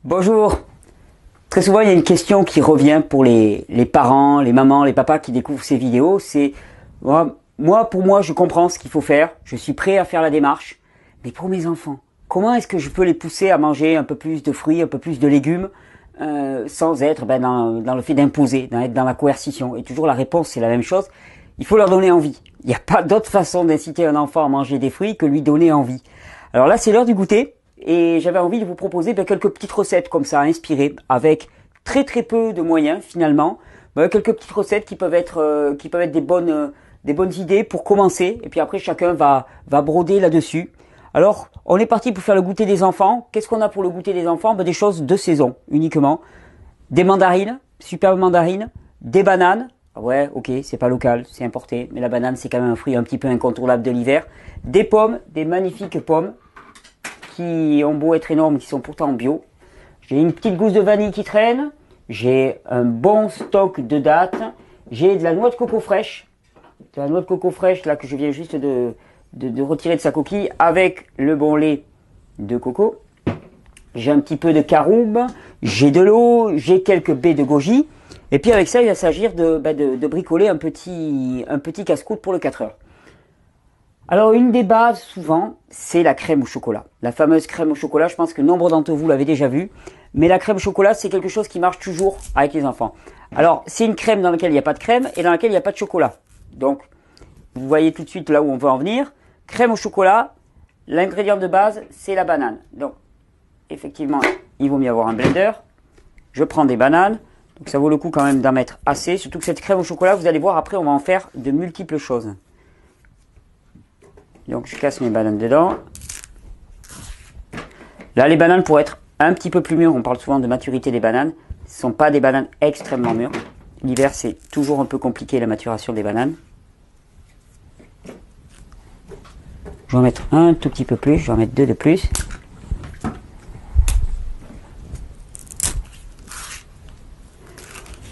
Bonjour. Très souvent, il y a une question qui revient pour les parents, les mamans, les papas qui découvrent ces vidéos. C'est pour moi, je comprends ce qu'il faut faire. Je suis prêt à faire la démarche. Mais pour mes enfants, comment est-ce que je peux les pousser à manger un peu plus de fruits, un peu plus de légumes, sans être dans le fait d'imposer, d'être dans la coercition? Et toujours la réponse, c'est la même chose. Il faut leur donner envie. Il n'y a pas d'autre façon d'inciter un enfant à manger des fruits que lui donner envie. Alors là, c'est l'heure du goûter. Et j'avais envie de vous proposer quelques petites recettes comme ça, inspirées, avec très peu de moyens finalement. Quelques petites recettes qui peuvent être des bonnes idées pour commencer. Et puis après, chacun va broder là-dessus. Alors, on est parti pour faire le goûter des enfants. Qu'est-ce qu'on a pour le goûter des enfants? Des choses de saison uniquement. Des mandarines, superbes mandarines, des bananes. Ouais, ok, c'est pas local, c'est importé, mais la banane c'est quand même un fruit un petit peu incontournable de l'hiver. Des pommes, des magnifiques pommes, qui ont beau être énormes, qui sont pourtant bio. J'ai une petite gousse de vanille qui traîne. J'ai un bon stock de dattes. J'ai de la noix de coco fraîche. De la noix de coco fraîche là que je viens juste de retirer de sa coquille avec le bon lait de coco. J'ai un petit peu de caroube. J'ai de l'eau. J'ai quelques baies de goji. Et puis avec ça, il va s'agir de bricoler un petit casse-croûte pour le 4 heures. Alors une des bases souvent, c'est la crème au chocolat. La fameuse crème au chocolat, je pense que nombre d'entre vous l'avez déjà vue. Mais la crème au chocolat, c'est quelque chose qui marche toujours avec les enfants. Alors c'est une crème dans laquelle il n'y a pas de crème et dans laquelle il n'y a pas de chocolat. Donc vous voyez tout de suite là où on veut en venir. Crème au chocolat, l'ingrédient de base, c'est la banane. Donc effectivement, il vaut mieux avoir un blender. Je prends des bananes. Donc ça vaut le coup quand même d'en mettre assez. Surtout que cette crème au chocolat, vous allez voir, après on va en faire de multiples choses. Donc je casse mes bananes dedans. Là les bananes pour être un petit peu plus mûres, on parle souvent de maturité des bananes. Ce ne sont pas des bananes extrêmement mûres. L'hiver c'est toujours un peu compliqué la maturation des bananes. Je vais en mettre un tout petit peu plus, je vais en mettre deux de plus.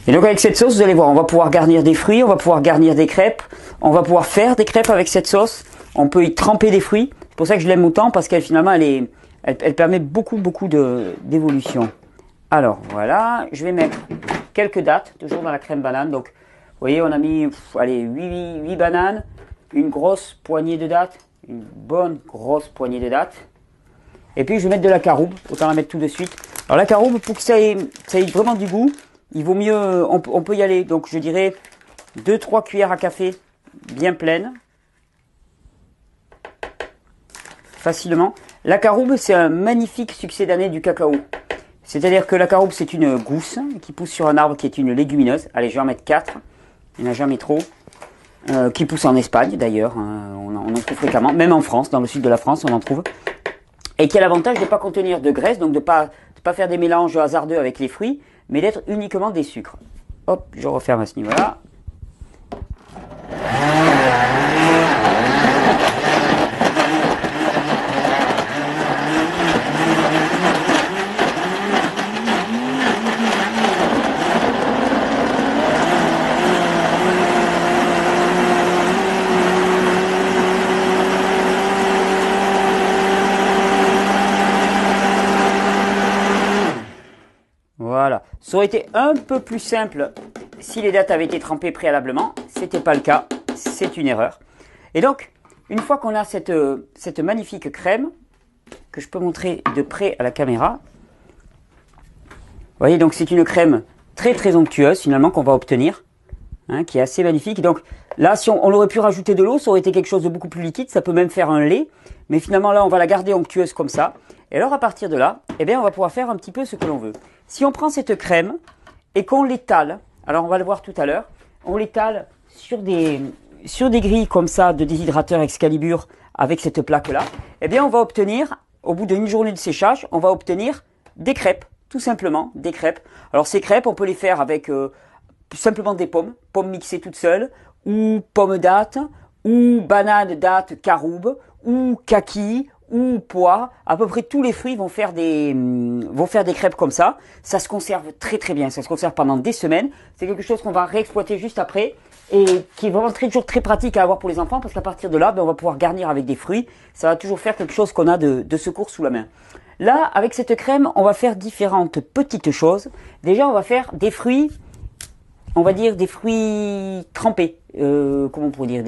Et donc avec cette sauce, vous allez voir, on va pouvoir garnir des fruits, on va pouvoir garnir des crêpes, on va pouvoir faire des crêpes avec cette sauce. On peut y tremper des fruits. C'est pour ça que je l'aime autant, parce qu'elle finalement, elle permet beaucoup d'évolution. Alors voilà, je vais mettre quelques dattes, toujours dans la crème banane. Donc, vous voyez, on a mis 8 bananes, une grosse poignée de dattes, une bonne grosse poignée de dattes. Et puis, je vais mettre de la caroube, autant la mettre tout de suite. Alors la caroube, pour que ça ait vraiment du goût, il vaut mieux, on peut y aller. Donc, je dirais 2-3 cuillères à café bien pleines. Facilement. La caroube, c'est un magnifique succédané du cacao. C'est-à-dire que la caroube, c'est une gousse qui pousse sur un arbre qui est une légumineuse. Allez, je vais en mettre 4. Il n'y en a jamais trop. Qui pousse en Espagne, d'ailleurs. On en trouve fréquemment. Même en France, dans le sud de la France, on en trouve. Et qui a l'avantage de ne pas contenir de graisse, donc de pas faire des mélanges hasardeux avec les fruits, mais d'être uniquement des sucres. Hop, je referme à ce niveau-là. Voilà, ça aurait été un peu plus simple si les dattes avaient été trempées préalablement. C'était pas le cas, c'est une erreur. Et donc, une fois qu'on a cette magnifique crème, que je peux montrer de près à la caméra, vous voyez, donc c'est une crème très onctueuse finalement qu'on va obtenir, qui est assez magnifique. Donc là, si on aurait pu rajouter de l'eau, ça aurait été quelque chose de beaucoup plus liquide, ça peut même faire un lait. Mais finalement là, on va la garder onctueuse comme ça. Et alors à partir de là, eh bien, on va pouvoir faire un petit peu ce que l'on veut. Si on prend cette crème et qu'on l'étale, alors on va le voir tout à l'heure, on l'étale sur des grilles comme ça de déshydrateur Excalibur avec cette plaque-là, eh bien on va obtenir, au bout d'une journée de séchage, on va obtenir des crêpes, tout simplement, des crêpes. Alors ces crêpes, on peut les faire avec simplement des pommes mixées toutes seules, ou pommes dattes, ou bananes, dattes, caroube, ou kaki, ou pois, à peu près tous les fruits vont faire des crêpes comme ça. Ça se conserve très bien, ça se conserve pendant des semaines. C'est quelque chose qu'on va réexploiter juste après et qui est vraiment toujours très pratique à avoir pour les enfants parce qu'à partir de là, on va pouvoir garnir avec des fruits. Ça va toujours faire quelque chose qu'on a de secours sous la main. Là, avec cette crème, on va faire différentes petites choses. Déjà, on va faire des fruits, on va dire des fruits trempés. Comment on pourrait dire,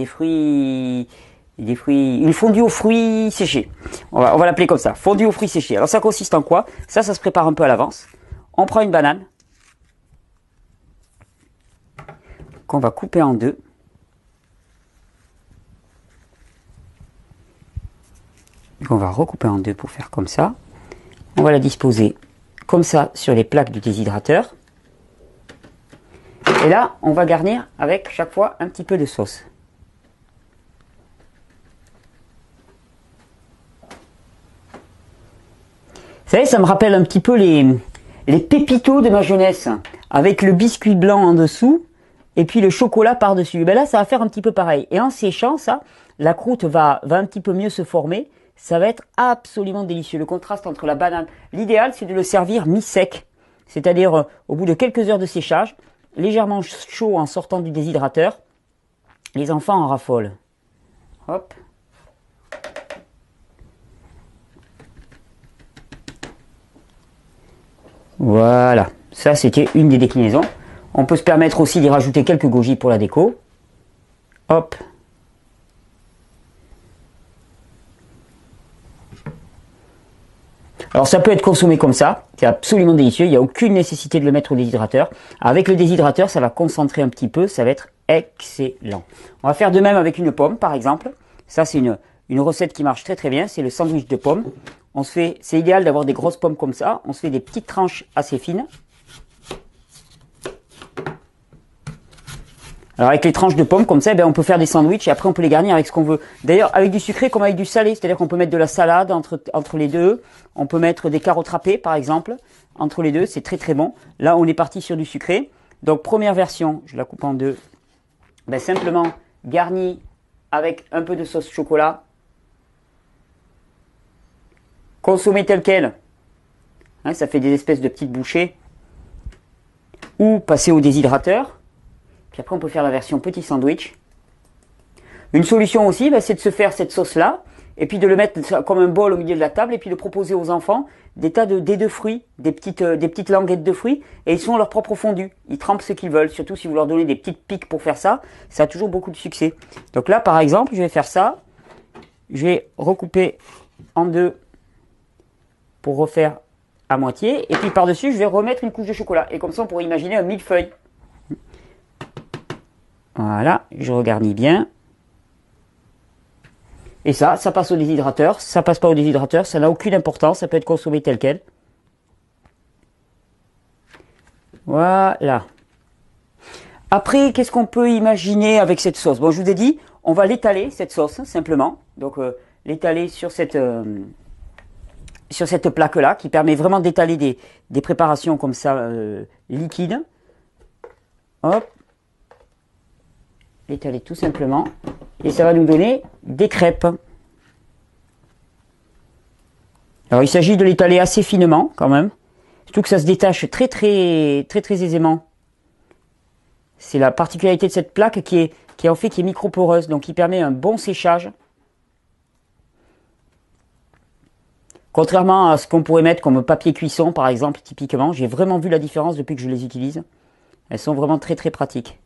une fondue aux fruits séchés. On va l'appeler comme ça, fondue aux fruits séchés. Alors ça consiste en quoi? Ça se prépare un peu à l'avance. On prend une banane qu'on va couper en deux. Qu'on va recouper en deux pour faire comme ça. On va la disposer comme ça sur les plaques du déshydrateur. Et là, on va garnir avec chaque fois un petit peu de sauce. Vous savez, ça me rappelle un petit peu les pépitos de ma jeunesse, avec le biscuit blanc en dessous et puis le chocolat par-dessus. Ben là, ça va faire un petit peu pareil. Et en séchant, ça, la croûte va un petit peu mieux se former. Ça va être absolument délicieux. Le contraste entre la banane. L'idéal, c'est de le servir mi-sec, c'est-à-dire au bout de quelques heures de séchage, légèrement chaud en sortant du déshydrateur. Les enfants en raffolent. Hop. Voilà, ça c'était une des déclinaisons. On peut se permettre aussi d'y rajouter quelques goji pour la déco. Hop. Alors ça peut être consommé comme ça, c'est absolument délicieux, il n'y a aucune nécessité de le mettre au déshydrateur. Avec le déshydrateur, ça va concentrer un petit peu, ça va être excellent. On va faire de même avec une pomme par exemple. Ça c'est une recette qui marche très très bien, c'est le sandwich de pommes. C'est idéal d'avoir des grosses pommes comme ça, on se fait des petites tranches assez fines. Alors avec les tranches de pommes comme ça, on peut faire des sandwichs et après on peut les garnir avec ce qu'on veut. D'ailleurs avec du sucré comme avec du salé, c'est-à-dire qu'on peut mettre de la salade entre les deux. On peut mettre des carottes râpées par exemple entre les deux, c'est très très bon. Là on est parti sur du sucré. Donc première version, je la coupe en deux. Simplement garni avec un peu de sauce chocolat. Consommer tel quel. Hein, ça fait des espèces de petites bouchées. Ou passer au déshydrateur. Puis après, on peut faire la version petit sandwich. Une solution aussi, c'est de se faire cette sauce-là, et puis de le mettre comme un bol au milieu de la table, et puis de proposer aux enfants des tas de dés de fruits, des petites languettes de fruits, et ils font leur propre fondu. Ils trempent ce qu'ils veulent, surtout si vous leur donnez des petites piques pour faire ça, ça a toujours beaucoup de succès. Donc là, par exemple, je vais faire ça. Je vais recouper en deux pour refaire à moitié, et puis par-dessus, je vais remettre une couche de chocolat. Et comme ça, on pourrait imaginer un millefeuille. Voilà, je regarnis bien. Et ça passe au déshydrateur. Ça passe pas au déshydrateur, ça n'a aucune importance. Ça peut être consommé tel quel. Voilà. Après, qu'est-ce qu'on peut imaginer avec cette sauce? Bon, je vous ai dit, on va l'étaler, cette sauce, simplement. Donc, l'étaler sur cette plaque-là, qui permet vraiment d'étaler des préparations comme ça, liquides. Hop. L'étaler tout simplement. Et ça va nous donner des crêpes. Alors il s'agit de l'étaler assez finement quand même. Surtout que ça se détache très aisément. C'est la particularité de cette plaque qui est micro-poreuse, donc qui permet un bon séchage. Contrairement à ce qu'on pourrait mettre comme papier cuisson par exemple, typiquement, j'ai vraiment vu la différence depuis que je les utilise. Elles sont vraiment très pratiques.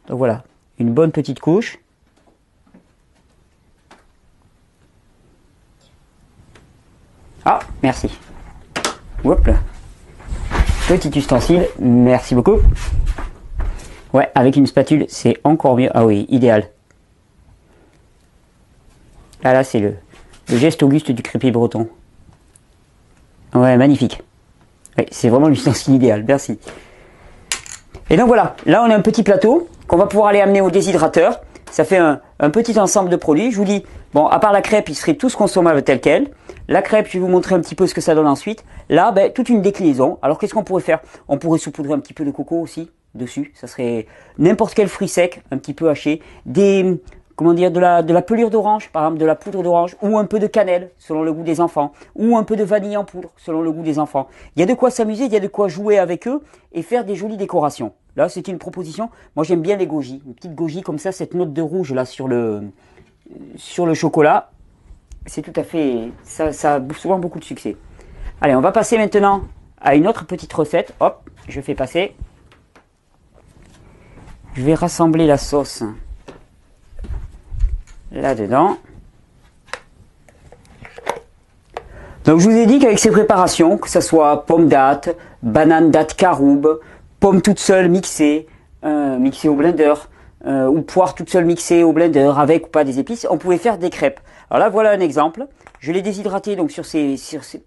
Donc voilà. Une bonne petite couche. Ah, merci. Hop là. Petit ustensile, merci beaucoup. Ouais, avec une spatule, c'est encore mieux. Ah oui, idéal. Là, c'est le geste auguste du crépi breton. Ouais, magnifique. Ouais, c'est vraiment l'ustensile idéal, merci. Et donc voilà, là on a un petit plateau qu'on va pouvoir aller amener au déshydrateur. Ça fait un petit ensemble de produits. Je vous dis, bon, à part la crêpe, ils seraient tous consommables tels quels. La crêpe, je vais vous montrer un petit peu ce que ça donne ensuite. Là, toute une déclinaison. Alors qu'est-ce qu'on pourrait faire? On pourrait saupoudrer un petit peu de coco aussi dessus. Ça serait n'importe quel fruit sec, un petit peu haché. De la pelure d'orange, par exemple, de la poudre d'orange, ou un peu de cannelle, selon le goût des enfants, ou un peu de vanille en poudre, selon le goût des enfants. Il y a de quoi s'amuser, il y a de quoi jouer avec eux et faire des jolies décorations. Là, c'est une proposition. Moi, j'aime bien les goji. Une petite goji comme ça, cette note de rouge là sur le chocolat. C'est tout à fait, ça a souvent beaucoup de succès. Allez, on va passer maintenant à une autre petite recette. Hop, je fais passer. Je vais rassembler la sauce là-dedans. Donc je vous ai dit qu'avec ces préparations, que ce soit pomme date, banane date caroube, pomme toute seule mixée, mixée au blender, ou poire toute seule mixée au blender avec ou pas des épices, on pouvait faire des crêpes. Alors là voilà un exemple. Je l'ai déshydraté donc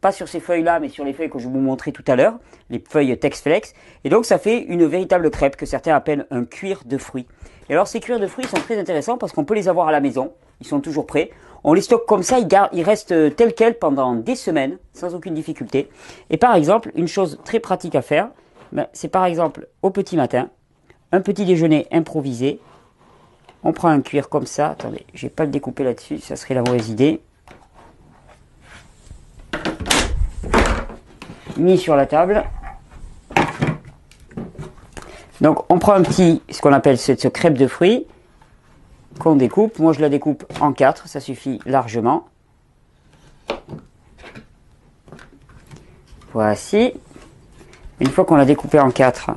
pas sur ces feuilles là, mais sur les feuilles que je vous montrais tout à l'heure, les feuilles Texflex. Et donc ça fait une véritable crêpe que certains appellent un cuir de fruits. Et alors ces cuirs de fruits sont très intéressants parce qu'on peut les avoir à la maison, ils sont toujours prêts. On les stocke comme ça, ils restent tels quels pendant des semaines, sans aucune difficulté. Et par exemple, une chose très pratique à faire, c'est par exemple au petit matin, un petit déjeuner improvisé. On prend un cuir comme ça, attendez, je vais pas le découper là-dessus, ça serait la mauvaise idée. Mis sur la table. Donc on prend ce qu'on appelle cette crêpe de fruits, qu'on découpe. Moi je la découpe en 4, ça suffit largement. Voici. Une fois qu'on l'a découpé en 4,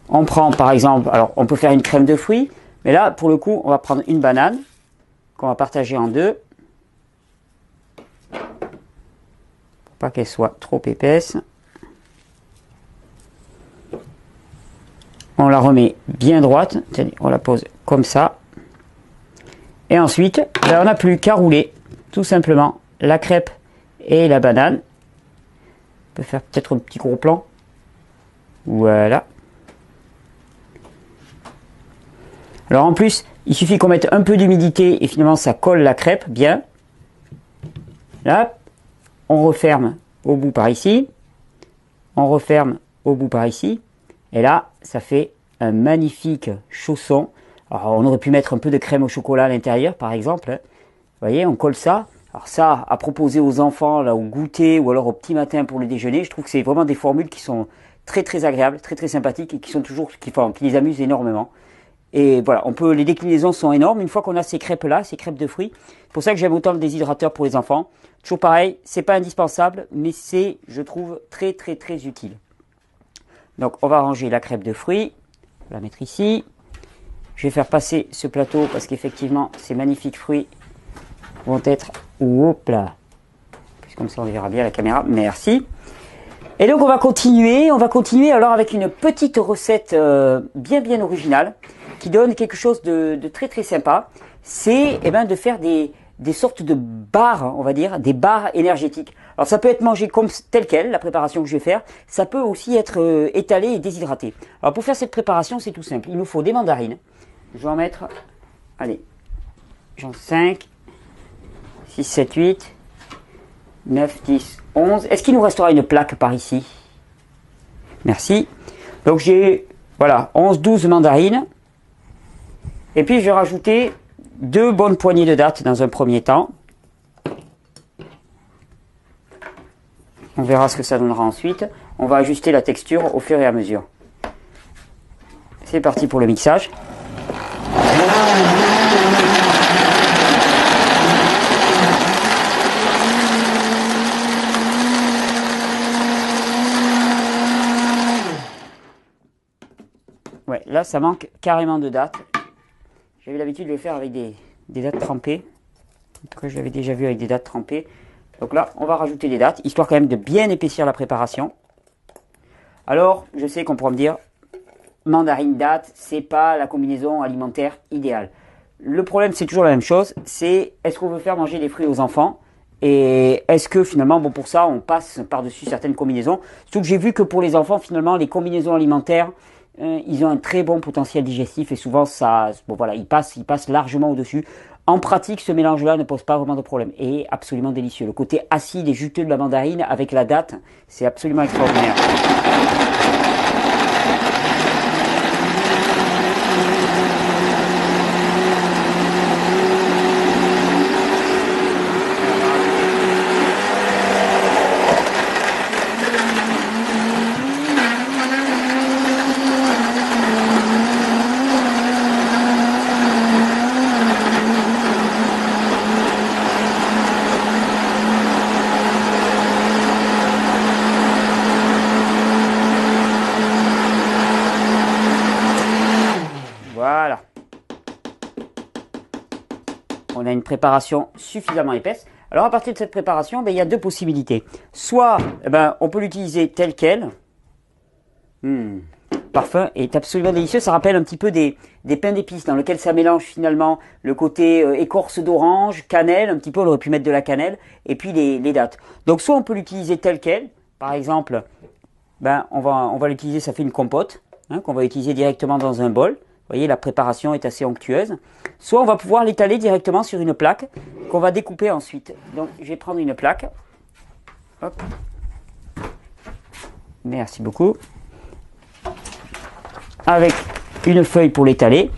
on prend par exemple, alors on peut faire une crème de fruits, mais là pour le coup on va prendre une banane qu'on va partager en 2. Pour pas qu'elle soit trop épaisse. On la remet bien droite, on la pose comme ça. Et ensuite, on n'a plus qu'à rouler tout simplement la crêpe et la banane. On peut faire peut-être un petit gros plan. Voilà. Alors en plus, il suffit qu'on mette un peu d'humidité et finalement ça colle la crêpe bien. Là, on referme au bout par ici. On referme au bout par ici. Et là, ça fait un magnifique chausson. Alors, on aurait pu mettre un peu de crème au chocolat à l'intérieur, par exemple. Vous voyez, on colle ça. Alors ça, à proposer aux enfants, là, au goûter, ou alors au petit matin pour le déjeuner, je trouve que c'est vraiment des formules qui sont très très agréables, très très sympathiques, et qui les amusent énormément. Et voilà, les déclinaisons sont énormes. Une fois qu'on a ces crêpes-là, ces crêpes de fruits, c'est pour ça que j'aime autant le déshydrateur pour les enfants. Toujours pareil, c'est pas indispensable, mais c'est, je trouve, très très très utile. Donc on va ranger la crêpe de fruits, on va la mettre ici. Je vais faire passer ce plateau parce qu'effectivement ces magnifiques fruits vont être, hop là, comme ça on verra bien la caméra, merci. Et donc on va continuer alors avec une petite recette bien originale qui donne quelque chose de très très sympa. C'est de faire des sortes de barres, on va dire, des barres énergétiques. Alors ça peut être mangé comme tel quel, la préparation que je vais faire. Ça peut aussi être étalé et déshydraté. Alors pour faire cette préparation, c'est tout simple. Il nous faut des mandarines. Je vais en mettre, allez, j'en 5, 6, 7, 8, 9, 10, 11. Est-ce qu'il nous restera une plaque par ici? Merci. Donc j'ai, voilà, 11, 12 mandarines. Et puis je vais rajouter 2 bonnes poignées de dattes dans un premier temps. On verra ce que ça donnera ensuite. On va ajuster la texture au fur et à mesure. C'est parti pour le mixage. Ouais, là ça manque carrément de dattes. J'avais l'habitude de le faire avec des dattes trempées. En tout cas, je l'avais déjà vu avec des dattes trempées. Donc là, on va rajouter des dattes, histoire quand même de bien épaissir la préparation. Alors, je sais qu'on pourra me dire, mandarine date, c'est pas la combinaison alimentaire idéale. Le problème, c'est toujours la même chose, c'est est-ce qu'on veut faire manger des fruits aux enfants? Et est-ce que finalement, bon pour ça, on passe par-dessus certaines combinaisons? Surtout que j'ai vu que pour les enfants, finalement, les combinaisons alimentaires, ils ont un très bon potentiel digestif et souvent ça, bon voilà, ils passent largement au-dessus. En pratique, ce mélange-là ne pose pas vraiment de problème et est absolument délicieux. Le côté acide et juteux de la mandarine avec la date, c'est absolument extraordinaire. a une préparation suffisamment épaisse. Alors à partir de cette préparation, il y a deux possibilités. Soit on peut l'utiliser tel quel. Le parfum est absolument délicieux. Ça rappelle un petit peu des pains d'épices dans lequel ça mélange finalement le côté écorce d'orange, cannelle, un petit peu on aurait pu mettre de la cannelle, et puis les dattes. Donc soit on peut l'utiliser tel quel. Par exemple, on va l'utiliser, ça fait une compote, qu'on va utiliser directement dans un bol. Vous voyez, la préparation est assez onctueuse. Soit on va pouvoir l'étaler directement sur une plaque qu'on va découper ensuite. Donc, je vais prendre une plaque. Hop. Merci beaucoup. Avec une feuille pour l'étaler.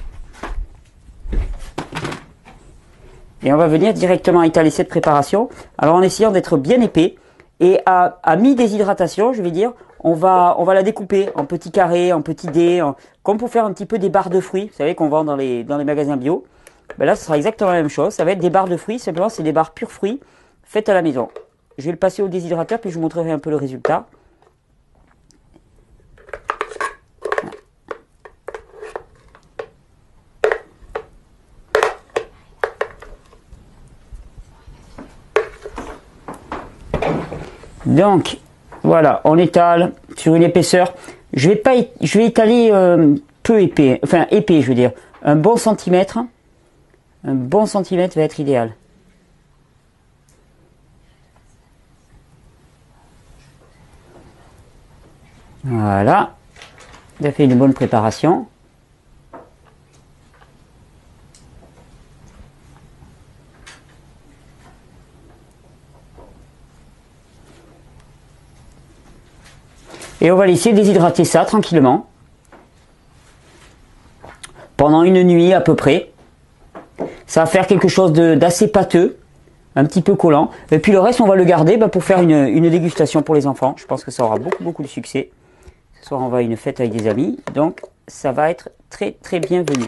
Et on va venir directement étaler cette préparation. Alors, en essayant d'être bien épais. Et à mi-déshydratation, je vais dire, on va la découper en petits carrés, en petits dés, comme pour faire un petit peu des barres de fruits, vous savez qu'on vend dans les magasins bio. Là, ce sera exactement la même chose. Ça va être des barres de fruits, simplement c'est des barres pure fruits faites à la maison. Je vais le passer au déshydrateur, puis je vous montrerai un peu le résultat. Donc, voilà, on étale sur une épaisseur. Je vais étaler peu épais, enfin épais, je veux dire. Un bon centimètre. Un bon centimètre va être idéal. Voilà. Ça fait une bonne préparation. Et on va laisser déshydrater ça tranquillement. Pendant une nuit à peu près. Ça va faire quelque chose d'assez pâteux. Un petit peu collant. Et puis le reste, on va le garder pour faire une dégustation pour les enfants. Je pense que ça aura beaucoup de succès. Ce soir, on va à une fête avec des amis. Donc, ça va être très bienvenu.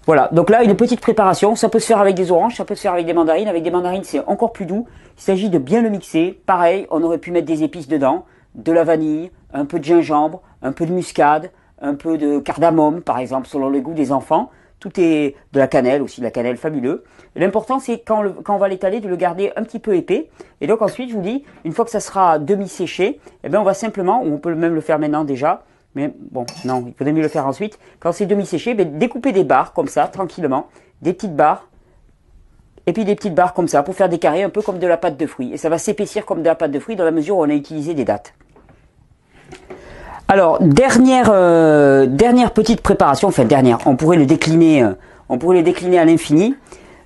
Voilà, donc là, une petite préparation. Ça peut se faire avec des oranges, ça peut se faire avec des mandarines. Avec des mandarines, c'est encore plus doux. Il s'agit de bien le mixer. Pareil, on aurait pu mettre des épices dedans. De la vanille, un peu de gingembre, un peu de muscade, un peu de cardamome, par exemple, selon le goût des enfants. Tout est de la cannelle aussi, de la cannelle fabuleux. L'important, c'est quand on va l'étaler, de le garder un petit peu épais. Et donc ensuite, je vous dis, une fois que ça sera demi-séché, on va simplement, ou on peut même le faire maintenant déjà, mais bon, non, il faudrait mieux le faire ensuite. Quand c'est demi-séché, découper des barres comme ça, tranquillement, des petites barres, et puis des petites barres comme ça, pour faire des carrés un peu comme de la pâte de fruits. Et ça va s'épaissir comme de la pâte de fruits dans la mesure où on a utilisé des dattes. Alors, dernière petite préparation, enfin dernière, on pourrait le décliner à l'infini.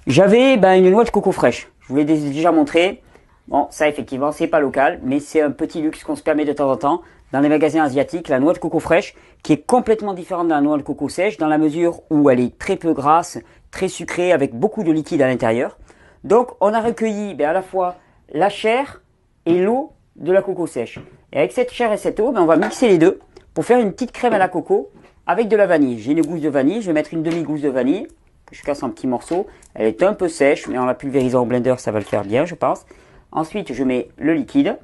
J'avais une noix de coco fraîche. Je vous l'ai déjà montré. Bon, ça effectivement, c'est pas local, mais c'est un petit luxe qu'on se permet de temps en temps dans les magasins asiatiques. La noix de coco fraîche, qui est complètement différente de la noix de coco sèche, dans la mesure où elle est très peu grasse, très sucrée, avec beaucoup de liquide à l'intérieur. Donc, on a recueilli à la fois la chair et l'eau de la coco sèche. Et avec cette chair et cette eau, on va mixer les deux pour faire une petite crème à la coco avec de la vanille. J'ai une gousse de vanille, je vais mettre une demi-gousse de vanille, que je casse en petits morceaux. Elle est un peu sèche, mais en la pulvérisant au blender, ça va le faire bien, je pense. Ensuite, je mets le liquide.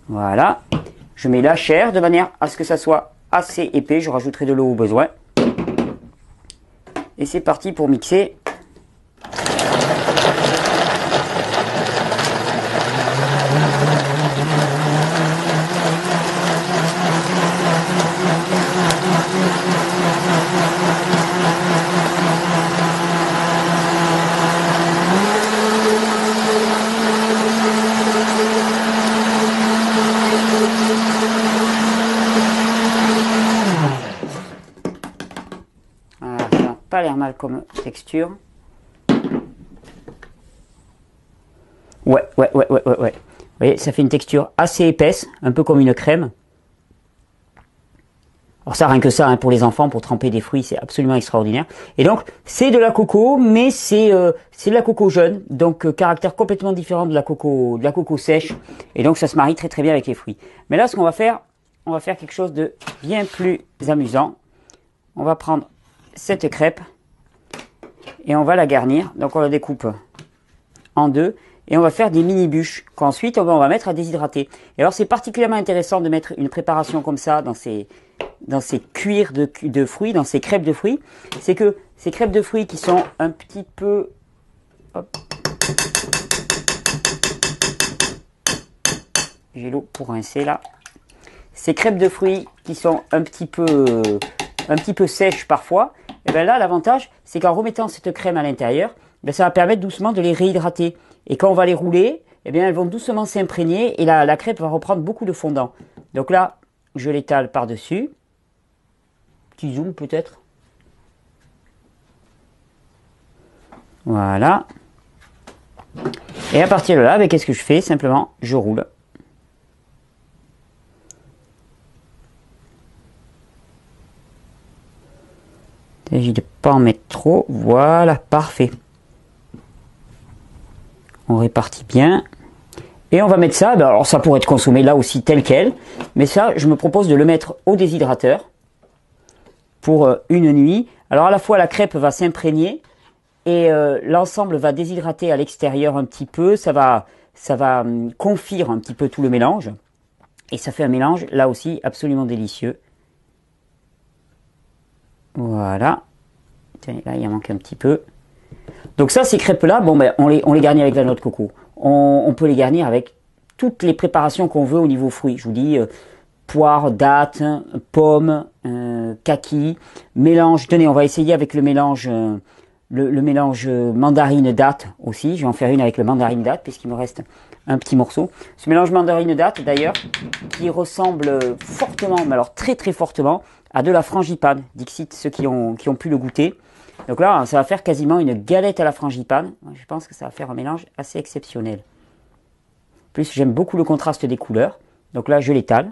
Voilà. Je mets la chair de manière à ce que ça soit assez épais. Je rajouterai de l'eau au besoin. Et c'est parti pour mixer. Voilà, ça n'a pas l'air mal comme texture. Ouais. Vous voyez, ça fait une texture assez épaisse, un peu comme une crème. Alors ça, rien que ça, pour les enfants, pour tremper des fruits, c'est absolument extraordinaire. Et donc, c'est de la coco, mais c'est de la coco jeune, donc caractère complètement différent de la coco sèche. Et donc, ça se marie très bien avec les fruits. Mais là, ce qu'on va faire, on va faire quelque chose de bien plus amusant. On va prendre cette crêpe et on va la garnir. Donc, on la découpe en deux. et on va faire des mini bûches qu'ensuite on va mettre à déshydrater. Et alors c'est particulièrement intéressant de mettre une préparation comme ça dans ces cuirs de fruits, dans ces crêpes de fruits. C'est que ces crêpes de fruits qui sont un petit peu... Hop. J'ai l'eau pour rincer là. Ces crêpes de fruits qui sont un petit peu sèches parfois, et bien là l'avantage c'est qu'en remettant cette crème à l'intérieur, ça va permettre doucement de les réhydrater. Et quand on va les rouler, eh bien elles vont doucement s'imprégner et la crêpe va reprendre beaucoup de fondant. Donc là, je l'étale par-dessus. Petit zoom peut-être. Voilà. Et à partir de là, qu'est-ce que je fais? Simplement, je roule. Il s'agit de ne pas en mettre trop. Voilà, parfait. On répartit bien. Et on va mettre ça, alors ça pourrait être consommé là aussi tel quel. Mais ça, je me propose de le mettre au déshydrateur pour une nuit. Alors à la fois la crêpe va s'imprégner et l'ensemble va déshydrater à l'extérieur un petit peu. Ça va confire un petit peu tout le mélange. Et ça fait un mélange là aussi absolument délicieux. Voilà. Tenez, là, il en manque un petit peu. Donc ça, ces crêpes-là, on les garnit avec la noix de coco. On peut les garnir avec toutes les préparations qu'on veut au niveau fruits. Je vous dis, poire, date, pomme, kaki, mélange. Tenez, on va essayer avec le mélange mandarine-date aussi. Je vais en faire une avec le mandarine-date puisqu'il me reste un petit morceau. Ce mélange mandarine-date, d'ailleurs, qui ressemble fortement, mais alors très très fortement, à de la frangipane. Dixit, ceux qui ont pu le goûter. Donc là, ça va faire quasiment une galette à la frangipane. Je pense que ça va faire un mélange assez exceptionnel. En plus, j'aime beaucoup le contraste des couleurs. Donc là, je l'étale.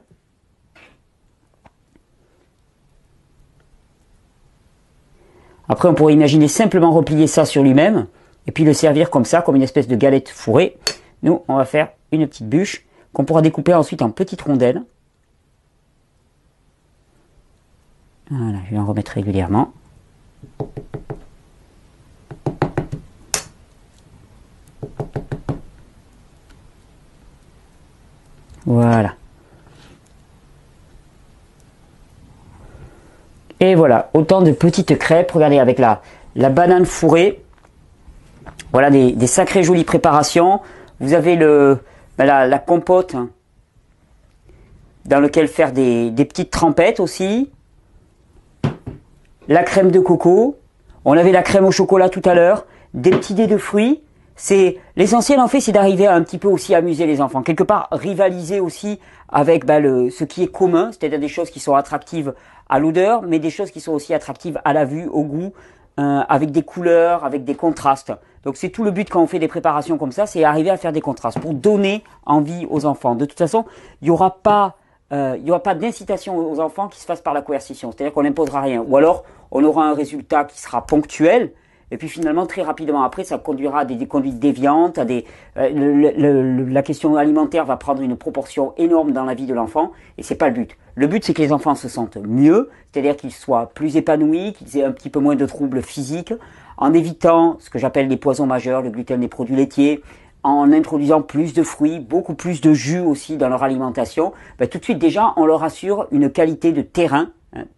Après, on pourrait imaginer simplement replier ça sur lui-même et puis le servir comme ça, comme une espèce de galette fourrée. Nous, on va faire une petite bûche qu'on pourra découper ensuite en petites rondelles. Voilà, je vais en remettre régulièrement. Voilà. Et voilà, autant de petites crêpes. Regardez, avec la banane fourrée. Voilà des sacrées jolies préparations. Vous avez la compote dans laquelle faire des petites trempettes aussi. La crème de coco. On avait la crème au chocolat tout à l'heure. Des petits dés de fruits. C'est l'essentiel en fait, c'est d'arriver à un petit peu aussi amuser les enfants. Quelque part, rivaliser aussi avec ce qui est commun, c'est-à-dire des choses qui sont attractives à l'odeur, mais des choses qui sont aussi attractives à la vue, au goût, avec des couleurs, avec des contrastes. Donc c'est tout le but quand on fait des préparations comme ça, c'est arriver à faire des contrastes pour donner envie aux enfants. De toute façon, il n'y aura pas d'incitation aux enfants qui se fasse par la coercition, c'est-à-dire qu'on n'imposera rien. Ou alors, on aura un résultat qui sera ponctuel, et puis finalement, très rapidement après, ça conduira à des conduites déviantes, la question alimentaire va prendre une proportion énorme dans la vie de l'enfant, et c'est pas le but. Le but, c'est que les enfants se sentent mieux, c'est-à-dire qu'ils soient plus épanouis, qu'ils aient un petit peu moins de troubles physiques, en évitant ce que j'appelle les poisons majeurs, le gluten des produits laitiers, en introduisant plus de fruits, beaucoup plus de jus aussi dans leur alimentation. Tout de suite déjà, on leur assure une qualité de terrain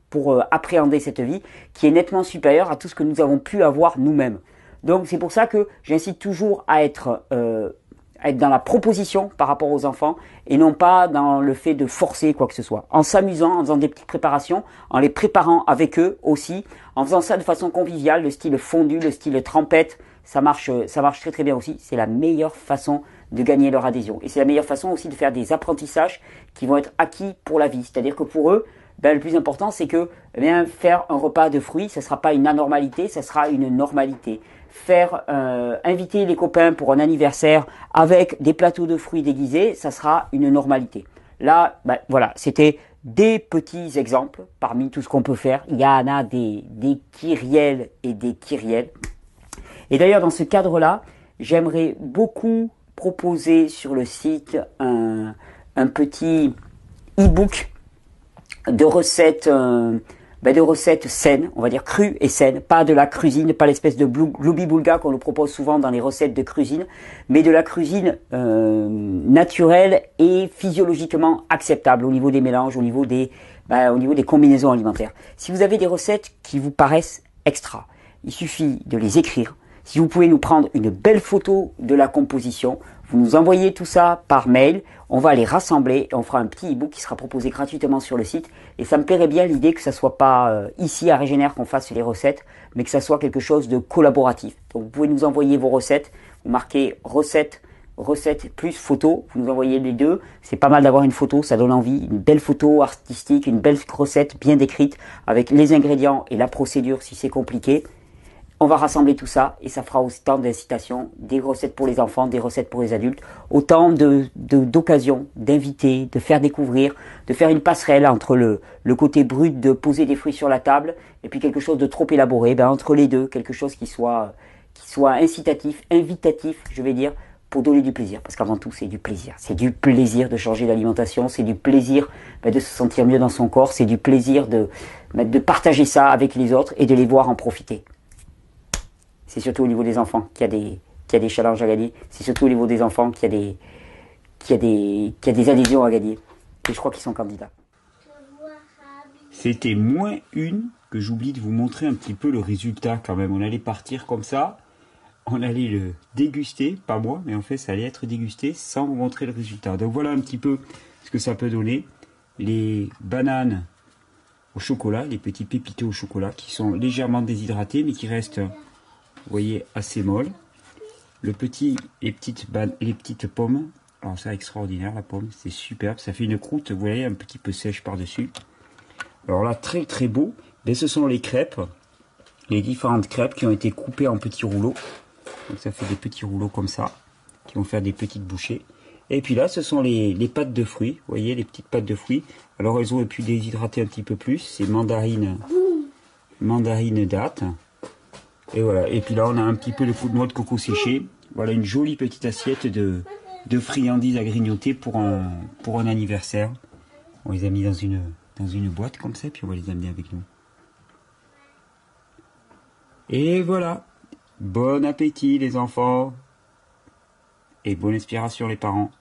pour appréhender cette vie qui est nettement supérieure à tout ce que nous avons pu avoir nous-mêmes. Donc c'est pour ça que j'incite toujours à être dans la proposition par rapport aux enfants et non pas dans le fait de forcer quoi que ce soit. En s'amusant, en faisant des petites préparations, en les préparant avec eux aussi, en faisant ça de façon conviviale, le style fondu, le style trempette, ça marche très très bien aussi. C'est la meilleure façon de gagner leur adhésion. Et c'est la meilleure façon aussi de faire des apprentissages qui vont être acquis pour la vie. C'est-à-dire que pour eux, le plus important, c'est que faire un repas de fruits, ça ne sera pas une anormalité, ça sera une normalité. Inviter les copains pour un anniversaire avec des plateaux de fruits déguisés, ça sera une normalité. Là, voilà, c'était des petits exemples parmi tout ce qu'on peut faire. Il y en a des kyriels et des kyriels. Et d'ailleurs, dans ce cadre-là, j'aimerais beaucoup proposer sur le site un petit e-book de recettes de recettes saines, on va dire crues et saines, pas de la cuisine, pas l'espèce de gloubi-boulga qu'on nous propose souvent dans les recettes de cuisine, mais de la cuisine naturelle et physiologiquement acceptable au niveau des mélanges, au niveau des combinaisons alimentaires. Si vous avez des recettes qui vous paraissent extra, il suffit de les écrire. Si vous pouvez nous prendre une belle photo de la composition, vous nous envoyez tout ça par mail, on va les rassembler et on fera un petit e-book qui sera proposé gratuitement sur le site. Et ça me plairait bien l'idée que ça soit pas ici à Régénère qu'on fasse les recettes, mais que ça soit quelque chose de collaboratif. Donc vous pouvez nous envoyer vos recettes, vous marquez recettes plus photo, vous nous envoyez les deux. C'est pas mal d'avoir une photo, ça donne envie, une belle photo artistique, une belle recette bien décrite avec les ingrédients et la procédure si c'est compliqué. On va rassembler tout ça et ça fera autant d'incitations, des recettes pour les enfants, des recettes pour les adultes, autant d'occasions d'inviter, de faire découvrir, de faire une passerelle entre le côté brut de poser des fruits sur la table et puis quelque chose de trop élaboré, entre les deux, quelque chose qui soit incitatif, invitatif, je vais dire, pour donner du plaisir. Parce qu'avant tout, c'est du plaisir. C'est du plaisir de changer d'alimentation, c'est du plaisir de se sentir mieux dans son corps, c'est du plaisir de partager ça avec les autres et de les voir en profiter. C'est surtout au niveau des enfants qu'il y a des challenges à gagner. C'est surtout au niveau des enfants qu'il y a des adhésions à gagner. Et je crois qu'ils sont candidats. C'était moins une que j'oublie de vous montrer un petit peu le résultat quand même. On allait partir comme ça. On allait le déguster, pas moi, mais en fait ça allait être dégusté sans vous montrer le résultat. Donc voilà un petit peu ce que ça peut donner. Les bananes au chocolat, les petits pépitos au chocolat qui sont légèrement déshydratés mais qui restent, vous voyez, assez molles. Les petites pommes, alors ça extraordinaire la pomme, c'est superbe, ça fait une croûte, vous voyez, un petit peu sèche par-dessus. Alors là, très très beau, mais ce sont les crêpes, les différentes crêpes qui ont été coupées en petits rouleaux. Donc ça fait des petits rouleaux comme ça, qui vont faire des petites bouchées. Et puis là, ce sont les pâtes de fruits, vous voyez, les petites pâtes de fruits. Alors elles ont pu déshydrater un petit peu plus, c'est mandarine date. Et voilà, et puis là on a un petit peu de noix de coco séché. Voilà une jolie petite assiette de friandises à grignoter pour un anniversaire. On les a mis dans une boîte comme ça, puis on va les amener avec nous. Et voilà, bon appétit les enfants, et bonne inspiration les parents.